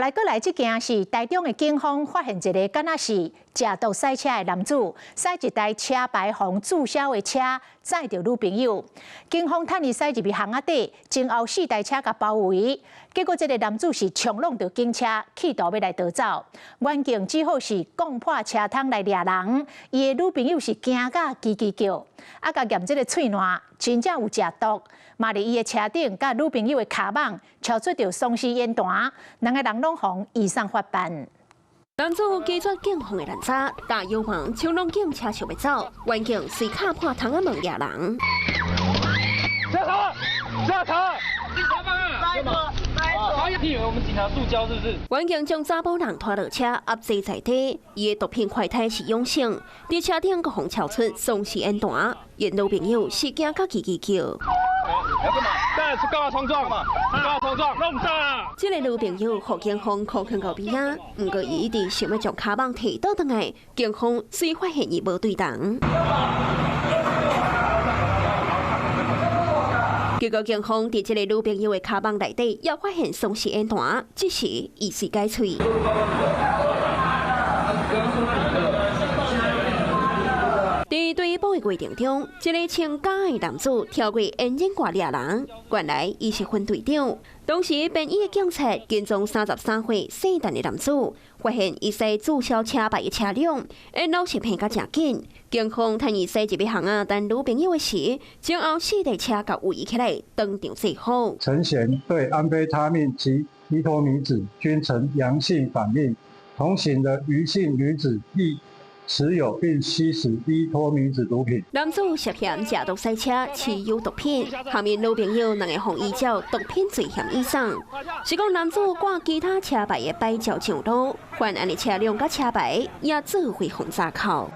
來，這件是台中的警方發現一個敢若是食毒賽車的男子，駛一台車牌紅註銷的車，載着女朋友。警方趁伊駛入去巷仔底，前後4台車甲包圍。結果，這個男子是衝撞着警車，企圖要來逃走。員警只好是攻破車窗來抓人，伊的女朋友是驚甲嘰嘰叫，啊，甲驗這個喙瘻真正有食毒。嘛，佇伊的車頂甲女朋友的卡網超出着松絲煙彈，兩個人攏互移送法辦。男子拒絕警方的攔查，大油門衝撞警車想要走，員警隨卡破窗仔門抓人。下車！下車！警察辦案！來吧！你以為我們警察塑膠是不是？員警將查甫人拖落車，壓制在地。伊的毒品快態是陽性，佇車頂個紅超出鬆絲煙彈，伊女朋友是驚甲嘰嘰叫。要幹嘛？再去幹嘛衝撞嘛？幹嘛衝撞？弄啥？這個女朋友互警方扣勸到邊仔，不過伊一直想要將卡網提倒轉來，警方雖發現伊無對當。結果警方在這個女朋友的卡網內底也發現鬆絲煙彈，這時疑似解喙。在對捕的過程中，一個穿假的男子跳過煙煙掛抓人，原來伊是分隊長。當時便衣的警察跟蹤33歲姓陳的男子，發現伊駛註銷車牌的車輛，沿路行騙甲真緊。警方趁伊駛入去巷仔等女朋友的時，前後4台車甲圍起來，當場制服。陳賢對安非他命及依托米酯均呈陽性反應，同行的余姓女子亦持有並吸食依托米酯毒品。男子涉嫌食毒賽車，持有毒品，下面女朋友能個互依照毒品罪嫌以上。是講男子掛其他車牌的擺照上路，犯案的車輛甲車牌也做回紅閘口。